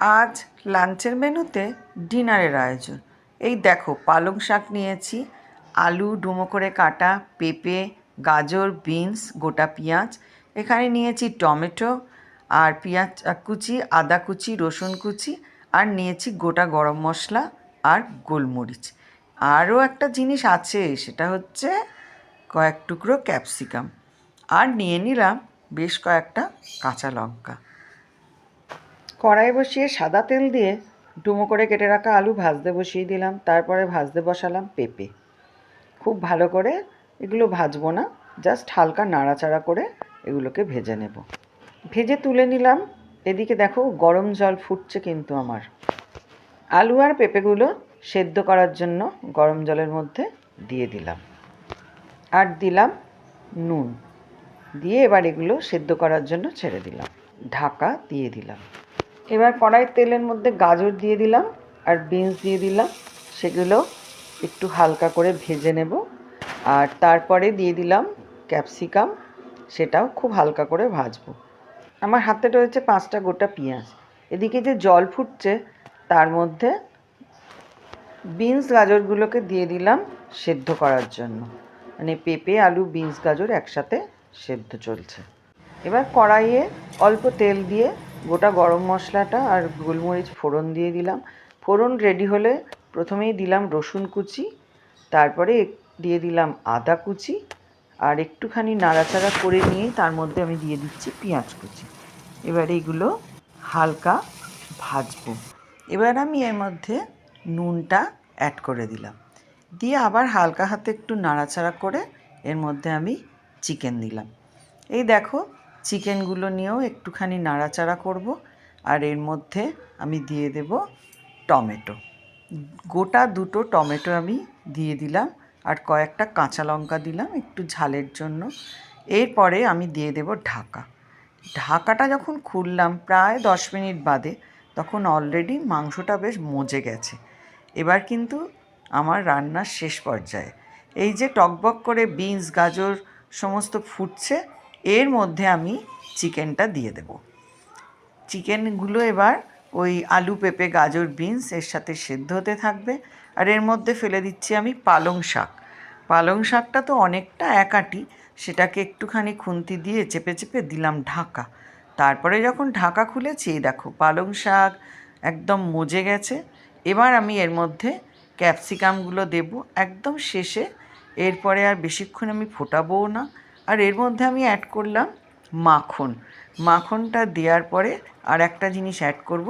আজ লাঞ্চের মেনুতে ডিনারের আয়োজন। এই দেখো, পালং শাক নিয়েছি, আলু ডুমো করে কাটা, পেঁপে, গাজর, বিনস, গোটা পেঁয়াজ, এখানে নিয়েছি টমেটো আর পেঁয়াজ কুচি, আদা কুচি, রসুন কুচি, আর নিয়েছি গোটা গরম মশলা আর গোলমরিচ। আরও একটা জিনিস আছে, সেটা হচ্ছে কয়েক টুকরো ক্যাপসিকাম, আর নিয়ে নিলাম বেশ কয়েকটা কাঁচা লঙ্কা। কড়াই বসিয়ে সাদা তেল দিয়ে ডুমো করে কেটে রাখা আলু ভাজতে বসিয়ে দিলাম। তারপরে ভাজতে বসালাম পেঁপে। খুব ভালো করে এগুলো ভাজবো না, জাস্ট হালকা নাড়াচাড়া করে এগুলোকে ভেজে নেব। ভেজে তুলে নিলাম। এদিকে দেখো, গরম জল ফুটছে কিন্তু আমার। আলু আর পেঁপেগুলো সেদ্ধ করার জন্য গরম জলের মধ্যে দিয়ে দিলাম, আর দিলাম নুন দিয়ে এবার এগুলো সেদ্ধ করার জন্য ছেড়ে দিলাম, ঢাকা দিয়ে দিলাম। এবার কড়াইয়ের তেলের মধ্যে গাজর দিয়ে দিলাম আর বিনস দিয়ে দিলাম, সেগুলো একটু হালকা করে ভেজে নেব। আর তারপরে দিয়ে দিলাম ক্যাপসিকাম, সেটাও খুব হালকা করে ভাজবো। আমার হাতে রয়েছে 5টা গোটা পেঁয়াজ। এদিকে যে জল ফুটছে তার মধ্যে বিনস গাজরগুলোকে দিয়ে দিলাম সেদ্ধ করার জন্য, মানে পেঁপে আলু বিনস গাজর একসাথে সেদ্ধ চলছে। এবার কড়াইয়ে অল্প তেল দিয়ে গোটা গরম মশলাটা আর গোলমরিচ ফোড়ন দিয়ে দিলাম। ফোড়ন রেডি হলে প্রথমেই দিলাম রসুন কুচি, তারপরে দিয়ে দিলাম আদা কুচি, আর একটুখানি নাড়াচাড়া করে নিয়ে তার মধ্যে আমি দিয়ে দিচ্ছি পেঁয়াজ কুচি। এবার এগুলো হালকা ভাজবো। এবার আমি এর মধ্যে নুনটা অ্যাড করে দিলাম, দিয়ে আবার হালকা হাতে একটু নাড়াচাড়া করে এর মধ্যে আমি চিকেন দিলাম। এই দেখো, চিকেনগুলো নিয়েও একটুখানি নাড়াচাড়া করব। আর এর মধ্যে আমি দিয়ে দেব টমেটো, গোটা 2টো টমেটো আমি দিয়ে দিলাম, আর কয়েকটা কাঁচা লঙ্কা দিলাম একটু ঝালের জন্য। এরপরে আমি দিয়ে দেব ঢাকা। ঢাকাটা যখন খুললাম প্রায় 10 মিনিট বাদে, তখন অলরেডি মাংসটা বেশ মজে গেছে। এবার কিন্তু আমার রান্নার শেষ পর্যায়ে। এই যে টকবক করে বিনস গাজর সমস্ত ফুটছে, এর মধ্যে আমি চিকেনটা দিয়ে দেব। চিকেনগুলো এবার ওই আলু পেঁপে গাজর বিনস এর সাথে সেদ্ধ হতে থাকবে। আর এর মধ্যে ফেলে দিচ্ছি আমি পালং শাক। পালং শাকটা তো অনেকটা একাটি, সেটাকে একটুখানি খুন্তি দিয়ে চেপে চেপে দিলাম ঢাকা। তারপরে যখন ঢাকা খুলেছি, দেখো পালং শাক একদম মজে গেছে। এবার আমি এর মধ্যে ক্যাপসিকামগুলো দেব একদম শেষে। এরপরে আর বেশিক্ষণ আমি ফোটাবও না। আর এর মধ্যে আমি অ্যাড করলাম মাখন। মাখনটা দেওয়ার পরে আর একটা জিনিস অ্যাড করব,